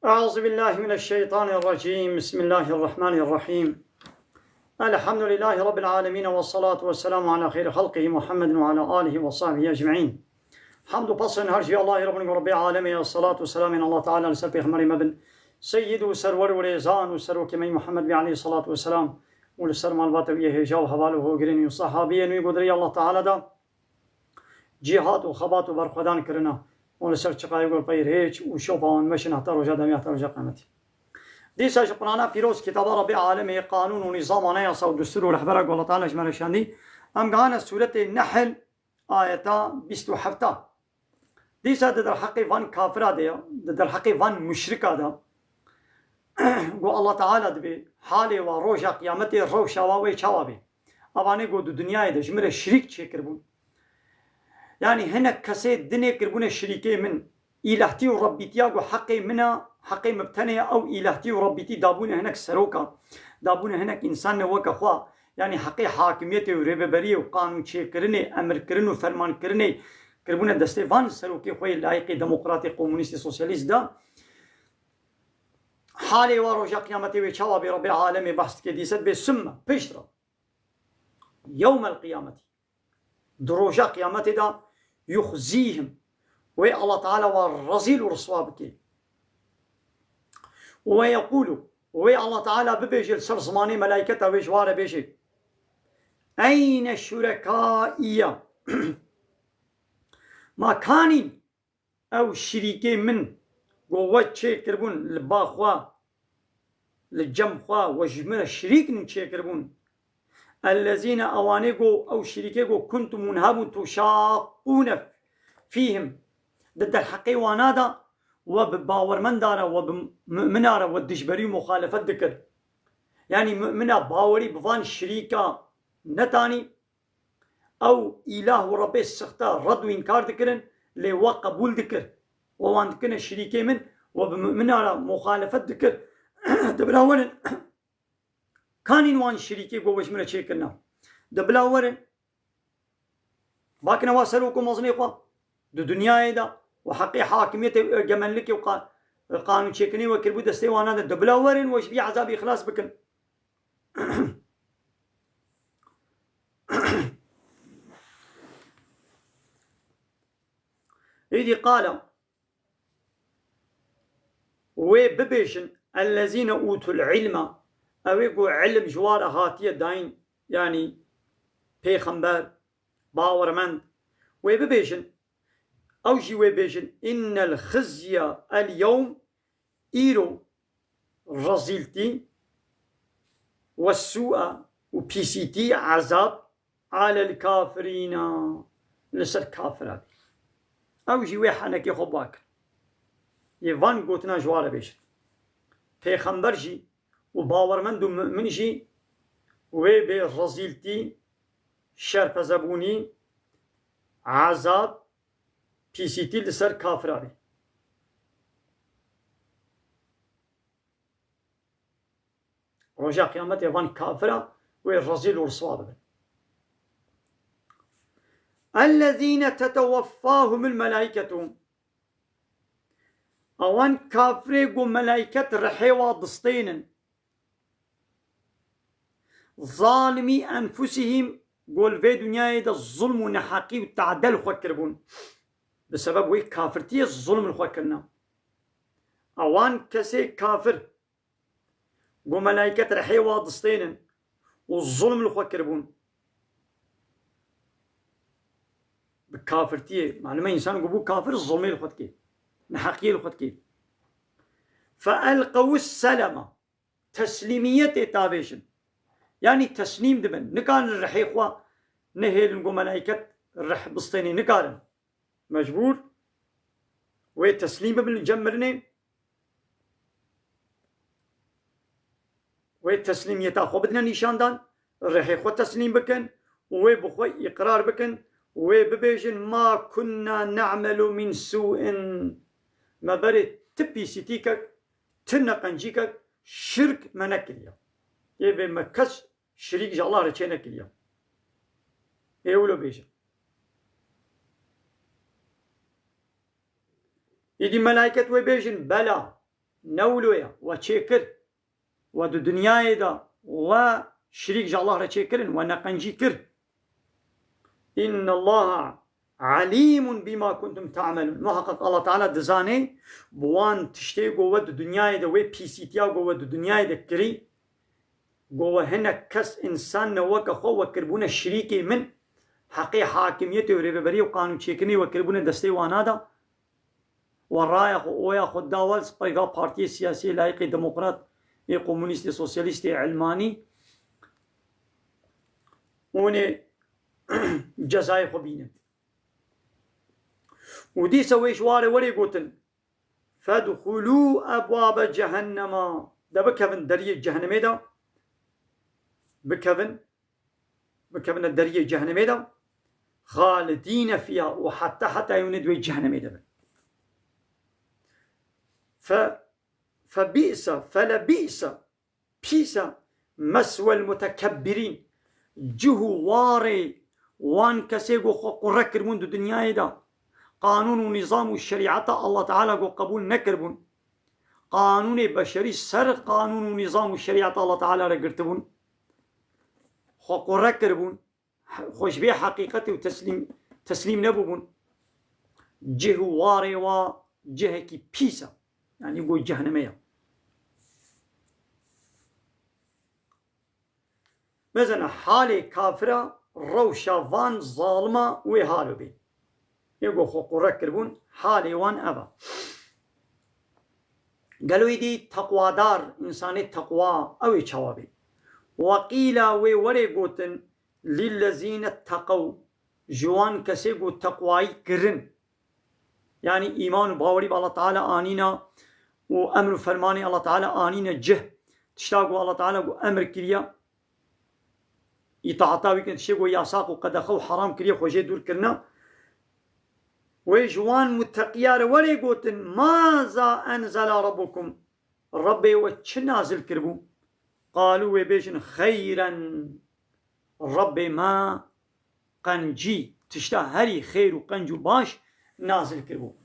أعوذ بالله من الشيطان الرجيم. بسم الله الرحمن الرحيم. الحمد لله رب العالمين، والصلاة والسلام على خير خلقه محمد وعلى آله وصحبه أجمعين. حمد فصل هرجي الله رب العالمين، والصلاة والسلام على الله تعالى لسر پیغمبر مبن سيد وسرور ورزان وسرو كمي محمد عليه الصلاة والسلام ولسر مالبات ويه جاو حواله وغرين وصحابيه نوي قدري الله تعالى دا جهاد وخبات وبرخدان كرنا ولسر چقای گل پیر هیچ و شوفان مشن حتی رجا دمی حتی رجا قیمتی دیسا شقرانا پیروز کتاب رب عالم قانون و نظام آنیاسا و دستور و رحبره قول تعالی جمال شاندی ام قانا سورة النحل آیتا 27 دیسا در حقی وان کافرا دیا در حقی وان مشرکا دا گو الله تعالی دبی حالی و روشا قیامتی روشا واوی چاوابی اوانی گو دو دنیای دا جمره شریک چه کربون يعني هنا كسي دنيا كربونة شريكي من إلهتي وربيتي أو حقي منا حقي مبتنية أو إلهتي وربيتي دابونا هناك سروكا دابونا هناك إنسان وكا خوا يعني حقي حاكميتي ورببري وقانون شي كرني أمر كرني وفرمان كرني كربونة دستيفان سروكي خوي لايقي ديمقراطي كومونيستي سوسياليست دا حالي وروجا قيامتي وشوابي رب العالمين بحث كديست بسمة بشرة يوم القيامة دروجا قيامتي دا يخزيهم وي الله تعالى والرزيل ورسوابك ويقول وي الله تعالى ببيجي السر زماني ملائكته ويجواره بيجي أين شركائي ما كانين أو شريكي من قوات شي كربون لباخوا للجمخوا وجمنا الشريك نشي كربون الذين أوانيقوا أو شريكيقوا كنتم منهبون تشاقون فيهم ضد الحقي وانادا وبباور من دارا وبمؤمنارا والدجبري مخالفة ذكر يعني مؤمنة باوري بفان شريكا نتاني أو إله وربي السخطة رد وإنكار ذكرن لوا قبول ذكر ووان ذكرن الشريكي من وبمؤمنارا مخالفة ذكر دبراولن كانين وان شريكي قوش من الشيء كنا دبلاورن باكنا واسلوكم مصنيقا دو دنيا دا وحقي حاكمية جمال لك وقانون شيكني وكربو دستيوانا دا دبلاورن وش بي عذاب إخلاص بكن إذي قال وببيشن الذين أوتوا العلم أويقو علم جوار هاتية داين يعني پیغمبر باورمند ويبيجن أوجي ويبيجن إن الخزي اليوم إيرو رزيلتي والسوء وبيسيتي عذاب على الكافرين لسر كافرات أوجي ويحانك يخباك يفان قوتنا جوار بيجن پیغمبر جي وباورمند ومؤمن جي وبرزيلتي شرف زبوني عذاب بيسيتي لسر كافرابي رجع قيامت يوان كافرة والرزيل والصواب الذين تتوفاهم الملائكة اوان كافرة وملائكة رحيوة دستين ظالمي أنفسهم قول في دنيا دا الظلم ونحاقي والتعدل خوكربون بسبب وي كافرتي الظلم الخوكرنا اوان كسي كافر قو ملايكة رحي واضستين والظلم الخوكربون بكافرتي معلومة إنسان قبو كافر الظلمي الخوكي نحاقي الخوكي فألقوا السلامة تسليمية تابيشن يعني تسليم دبن نكان الرحي خوا نهيل نقو ملائكة الرح بسطيني نكارن مجبور وتسليم ابن الجمرني وتسليم يتاخو بدنا نيشان دان الرحي خوا تسليم بكن وبخوي إقرار بكن وببيجن ما كنا نعمل من سوء ما بري تبي سيتيكك تنقنجيكك شرك منكليا يبي مكس شريك جالله رچينا كليا ايولو بيجا يدي ملائكة ويبيجن بلا نولويا وشيكر ودو دنياي دا وشريك جا الله رشيكرن ونقنجي كر. إن الله عليم بما كنتم تعملون. محقق الله تعالى دزاني بوان تشتي قوة دو دنياي دا وي بيسيتيا قوة دو دنياي دا كري قوة هنا كس إنسان نوكا خو وكربونا شريكي من حقي حاكميتي وريببري وقانون شيكني وكربونا دستي وانادا والرايا ويا خد داولز بريغا بارتي سياسي لايقي ديمقراط كومونيستي سوسياليستي علماني وني جزاي خبينة ودي سوي شواري ولي قوتن فادخلوا أبواب جهنم. ده بكفن دريه جهنمي ده بكفن الدريه جهنمي ده خالدين فيها وحتى يوندوي جهنمي ده. فلبئس بيس مسوى المتكبرين. جهو واري وان كسيقو قركر منذ دنياي دا قانون ونظام الشريعة الله تعالى قبول نكربون قانون بشري سر قانون ونظام الشريعة الله تعالى رقرتبون قركربون خوش بيه حقيقتي وتسليم نبوبون. جهو واري وجهكي بيسا يعني يقول جهنمية. مثلا حالي كافرة روشا فان ظالمة ويهالو بي يقول خوكو ركربون حالي وان أبا. قالوا يدي تقوى دار إنساني تقوى أوي تشوابي. وقيل ويوري قوتن للذين اتقوا جوان كسيقو تقواي كرن يعني إيمان باوري بالله تعالى آنينا وأمر فرماني الله تعالى آنينا جه تشتاقوا الله تعالى أمر كريا يتعطاوي كنت تشتاقوا ياساقوا قد أخو حرام كريا خوشي دور كرنا ويجوان متقيار ولي قوتن ماذا أنزل ربكم ربي وچ نازل كربو قالوا ويبيجن خيرا ربي ما قنجي تشتا هري خير وقنجو باش نازل كربو.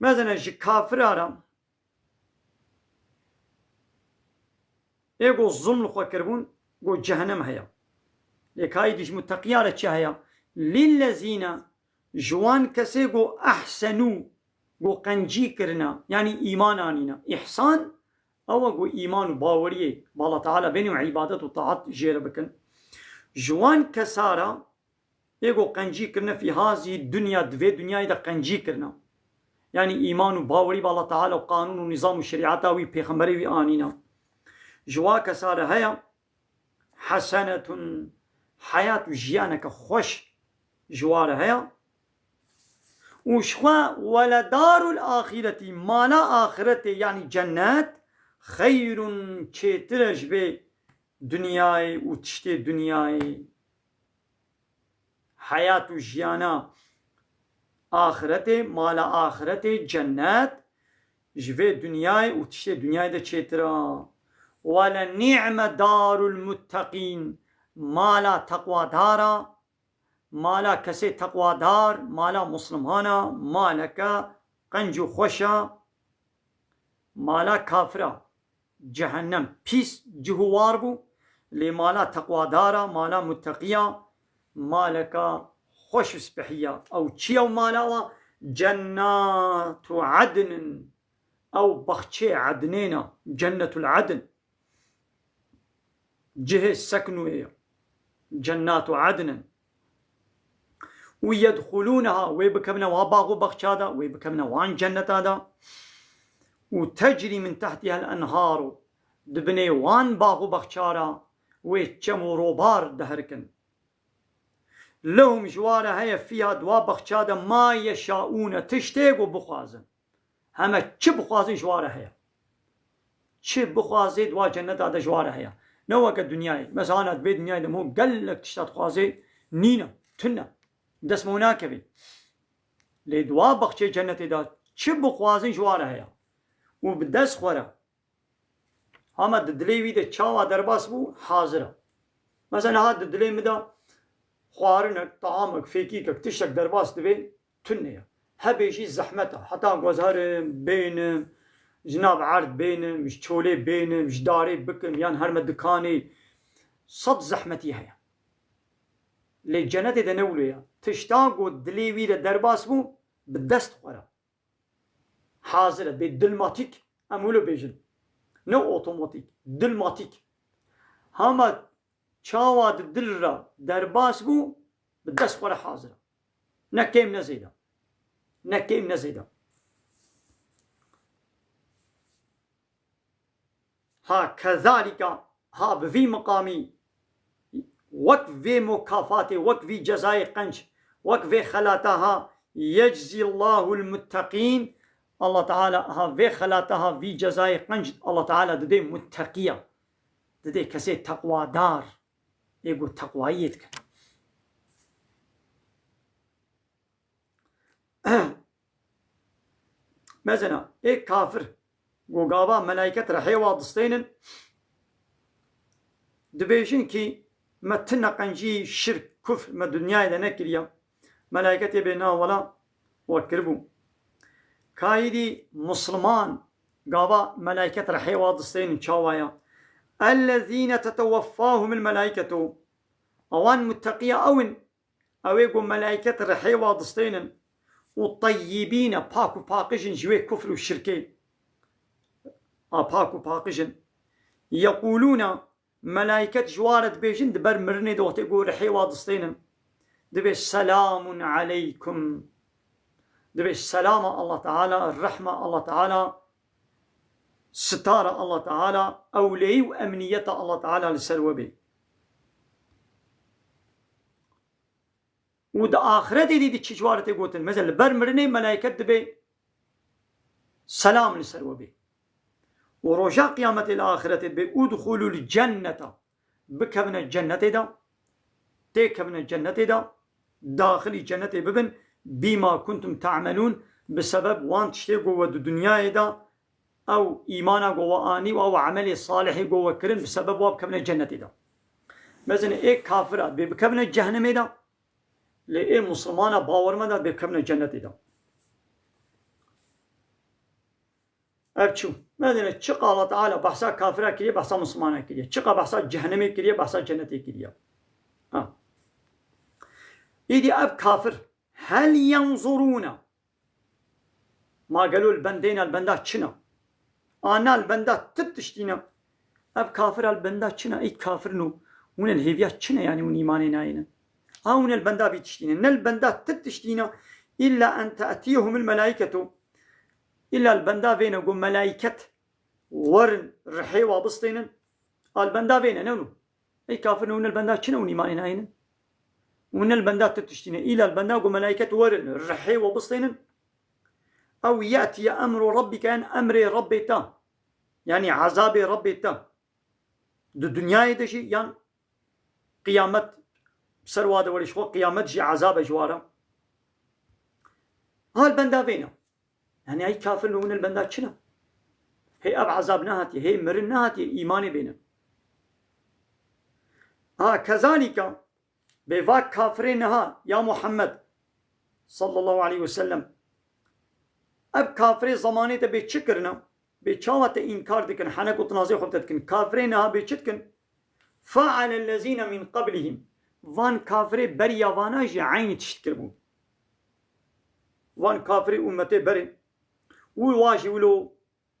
مثلا كافر هرم ايقو الظلم لخوا كربون قو جهنم هيا لك هاي ديش متقيارة هيا للذين جوان كسيقو أحسنوا قو قنجي كرنا يعني إيمان آنينا إحسان أو قو إيمان باوريه بالله تعالى بيني وعبادة وطاعت جير بكن جوان كسارة ايقو قنجي كرنا في هذه الدنيا دوي دنيا إذا قنجي كرنا يعني إيمان باوري بالله تعالى وقانون ونظام الشريعة وي بيخمبري وي آنينا جوا كسارة هيا حسنة حياة جيانك خوش جوار هيا وشوا ولدار الآخرة مالا آخرة يعني جنات خير چترش به دنياي وتشتي دنياي حياة جيانا آخرته مالا آخرته جنات جوه دنياي وتشتي دنياي ده چترا ولا نعم دار المتقين مالا تقوى دارا مالا كسي تقوى دار مالا مسلمانا مالك قنجو خوشا مالا كافرا جهنم پيس جهوار بو لمالا تقوى دارا مالا متقيا مالك خوش سبحية أو تشيو مالا جنات عدن أو بخشي عدنينا جنة العدن جهة سكنوية جنات عدن ويدخلونها ويبكمنا واباغو بخشادا ويبكمنا وان جنة هذا وتجري من تحتها الأنهار دبني وان باغو بخشارا ويتشمو روبار دهركن لهم جوارة هي فيها دوا بخشادا ما يشاؤون تشتيقوا بخوازن هما چه بخوازن جوارة هي چه بخوازي دوا جنة هذا جوارة هي نوك الدنيا مثلا بيت دنيا دمو قلك تشتات خوازي نينا تنا دس مناكبي لدوا بخشي جنة دا چه بخوازن جوارة هي وبدس خورا هما ددليوي دا چاوا درباس بو حاضرة مثلا هاد ددلي مدا خوارنك طعامك فيكيك تشتك درباس دبي تنيا هبيجي زحمته حتى غوزهر بينم جناب عرض بينم مش تشولي بينم مش داري بكم يان هرم دكاني صد زحمتي هيا للجنة دنوليا تشتاقو دليوي درباس بو بالدست ورا حاضر بالدلماتيك امولو بيجن نو اوتوماتيك دلماتيك هما چاواد دل را درباس بو بالدست ورا حاضر نكيم نزيدا نكيم نزيدا ها كذلك ها بفي مقامي وك في مكافاتي وك في جزاء قنش وك في خلاتها يجزي الله المتقين الله تعالى ها في خلاتها في جزاء قنش الله تعالى ددي متقية ددي كسي تقوى دار يقول تقويتك مثلا ايه كافر وقابا ملائكة رحي واضستين دبيشن كي ما تنقنجي شرك كفر ما دنيا إذا نكريا ملائكة بينا ولا وكربو كايدي مسلمان قابا ملائكة رحي واضستين شاوايا الذين تتوفاهم الملائكة اوان متقية او يقول ملائكة رحي واضستين والطيبين باكو باقجن جوي كفر والشركين باكو باقجن يقولون ملائكة جوارت بيجن دبر مرني دوت يقول رحي واضستين دبي سلام عليكم دبي السلام الله تعالى الرحمة الله تعالى ستارة الله تعالى أولي وأمنية الله تعالى لسروبي ودا آخرتي دي تشجوارتي قوتن مثلا برمرني ملائكة دبي سلام لسروبي ورجاء قيامة الآخرة دبي ادخلوا الجنة بكبن الجنة دا تكبن الجنة دا داخل الجنة ببن بما كنتم تعملون بسبب وان تشتغوا ود الدنيا دا او ايمانا قوة آني او عمل صالح قوة كرن بسبب واب كبن الجنة دا مثلا ايه كافرات بكبن الجهنم دا لإيه مسلمان باور مدى بكبن الجنة دا ابچو مثلا چقا الله تعالى بحثا كافرة كريه بحثا مسلمانة كريه چقا بحثا جهنمي كريه بحثا جنة كريه إيدي أب كافر هل ينظرون ما قالوا البندين البندات شنا أنا البندات تتشتينا أب كافر البندات شنا إي كافر نو ون الهيبيات شنا يعني ون إيماننا هنا ون البندات بيتشتينا نل البندات تتشتينا إلا أن تأتيهم الملائكة إلا البندا بين يقول ملائكة ورن رحي وابسطين البندا بين نونو أي كافر ون البندات شنا ون إيماننا هنا ون البندات تتشتين إلى البندا وملائكة ورن رحي وبسطين أو يأتي أمر ربك أن أمر ربك يعني عذاب ربك الدنيا يدشي يعني قيامة سرواد وليش قيامة جي عذاب جوارا البندا بينا يعني أي كافر ون البندات شنا هي أب عذاب نهاتي هي مرن نهاتي إيماني بينا كذلك بواك كافرينها يا محمد صلى الله عليه وسلم اب كافري زمانه ته بچکرنا بچاوت انکار دکن حنک وتنازع خبت دکن كافرينها بچتكن فعل الذين من قبلهم وان كافري بريا وانا عين تشتكربو وان كافري امته بري وواجي ولو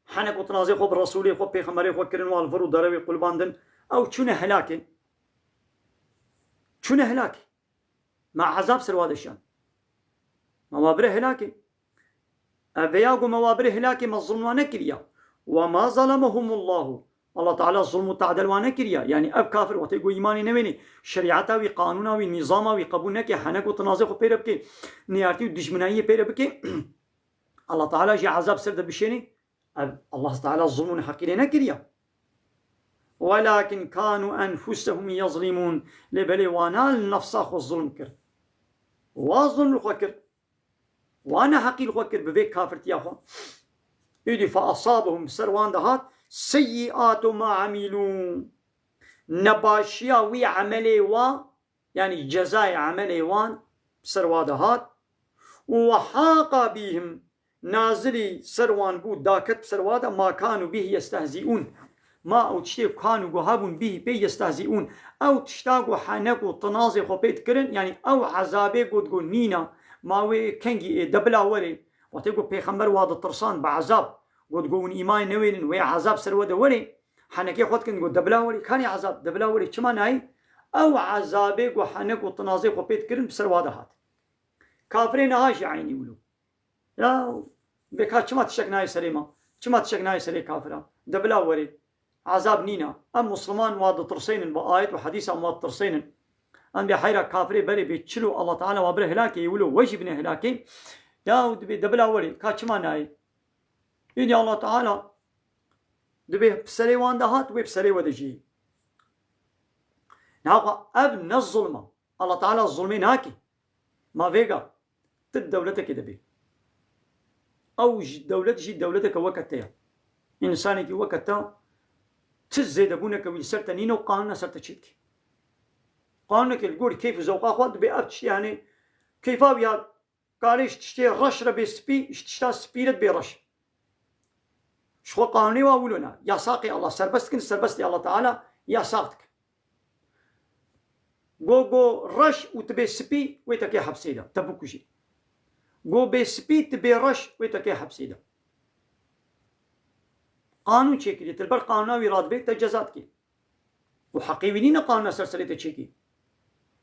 حنك وتنازع خب رسولي خب پیغمبري خب کرن والفرو دروي قلباندن او چونه هلاكن چونه هلاكي مع عذاب سروادشان موابره هلاكي أبياغو موابره هلاكي ما الظلم كريا وما ظلمهم الله تعالى الظلم تعدل كريا يعني أب كافر وتيقو إيماني نويني شريعتا وي قانونا وي نظاما وي قبولناكي حنك وتنازخو بيربكي نيارتي ودشمنائي بيربكي الله تعالى جي عذاب سرد بشيني الله تعالى الظلم حقيرنا كريا ولكن كانوا أنفسهم يظلمون لبلي وانا النفساخ الظلم كر وظلم الخكر وانا حقي الخكر بذيك كافرت يا أخوان إذ فأصابهم سروان دهات سيئات ما عملوا نباشيا وي عملي وان يعني جزاء عملي وان سروان دهات وحاق بهم نازلي سروان بود داكت سروادا ما كانوا به يستهزئون ما او تشتي كانوا جهابون به بي يستهزئون او تشتاقوا حنقوا تنازي خبيت كرن يعني او عذابي قد قو نينا ماوي كنجي دبلا وري وتيقو بيخمبر واد الترسان بعذاب قد قون ايمان نوين وي عذاب سروادا وري حنكي خود كن قد دبلا وري كاني عذاب دبلا وري كما ناي او عذابي قو حنقوا تنازي خبيت كرن بسروادا هات كافرين هاش عيني ولو لا بكا كما تشكناي سليمة كما تشكناي سلي كافرة دبلا وري عذاب نينا ام مسلمان واد ترسين بآيات وحديث ام واد ترسين ام بحيرة كافري بري بيتشلو الله تعالى وابره هلاكي يولو وجه بن هلاكي داود دبلا وري كا كما ناي يعني الله تعالى دبي بسري وان دهات وبسري ودجي ناقا ابن الظلمة الله تعالى الظلمين هاكي ما فيغا تد دولتك دبي او دولتك وقتها انسانك وقتها تزيد ابونك ويسرت نينو قانون سرت تشيك قانونك الجور كيف زوقا خد بأبتش يعني كيف يا قاليش تشتي رشرة بسبي تشتا سبيرت برش شو قانوني واولونا يا ساقي الله سربستي الله تعالى يا ساقتك جو رش وتبي سبي ويتكي حبسيدا تبوكشي جو بسبي تبي رش ويتكي حبسيدا قانون چیکی تلبر قانوناوی راد بیت تجازات کی و حقیقی قانون سرسری تچیکی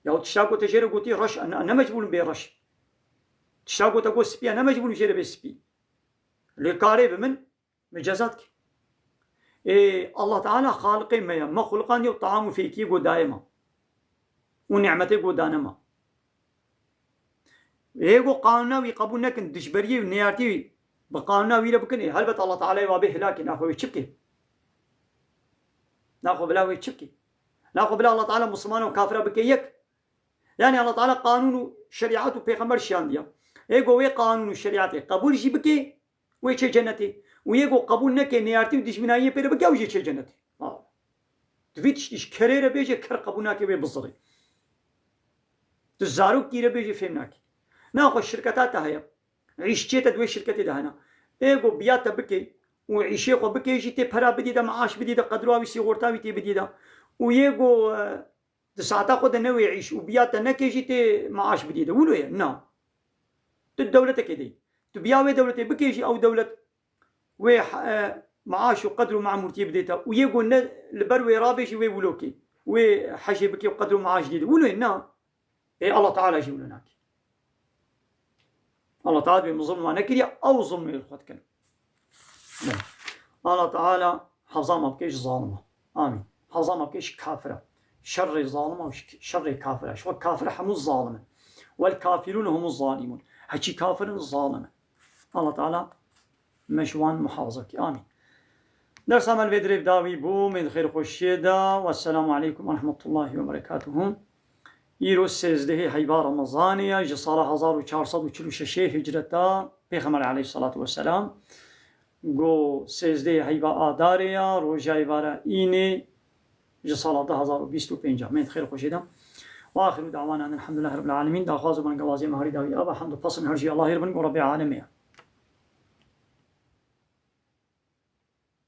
یا تشاقو تجري قوتي رش انا مجبول برش تشاقو تقو سبي انا مجبول بجري بسبي لقارب من مجازاتك الله تعالى خالق ما خلقان الطعام فيكي قو دائما ونعمتي قو دانما قو قانوناوي قبولناك دشبريه ونيارتي بقانونا ويلا بكني هلبت الله تعالى وابه هلاكي ناخذ ويتشبكي ناخذ بلا ويتشبكي ناخذ بلا الله تعالى مسلمان وكافر بكيك يعني الله تعالى قانون شريعته بيغمبر شانديا ايغو وي قانون شريعته قبول جي بكي ويتش جنتي ويغو قبول نكي نيارتي ودشمنايه بير بكي وجي جنتي تفيتش كريره بيجي كر قبولناكي بيبزري تزارو كيره بيجي فهمناكي ناخذ الشركات هي عيشتي دوي شركتي دهنا ايغو بياتا بكي وعيشيقو بكي جيتي برا بديدا معاش بديدا قدرواوي سيغورتاوي تي بديدا ويغو تسعتا خود نوي يعيش وبياتا نكي جيتي معاش بديدا ولو يا نا دولتك دي تبياوي دولتي بكي جي او دولة وي معاش وقدرو مع مرتي بديتا ويغو البروي رابيجي وي ولوكي وي حشي بكي وقدرو معاش جديد ولو نا اي الله تعالى جيولناك الله تعالى بمظلم ما نكري أو ظلم يلخد كلام الله تعالى حفظا ما بكيش ظالمة آمين حفظا ما بكيش كافرة شر ظالمة وشر كافرة شو كافرة هم الظالمة والكافرون هم الظالمون هكي كافر ظالمة الله تعالى مشوان محافظك آمين درس عمل بدري بداوي بو من خير خوشيدا والسلام عليكم ورحمة الله وبركاته ایرو 13 حیبار رمضانیه جسال 1446 هجرتا پیغمبر علیه الصلاة والسلام گو 13 حیبار آداریه روژای واره اینه جسال 2025 من خیر خوشیدم و آخر دعوانا الحمد لله رب العالمین دا خواز من قوازی مهاری داوی آبا حمد و پسن هرجی الله رب العالمین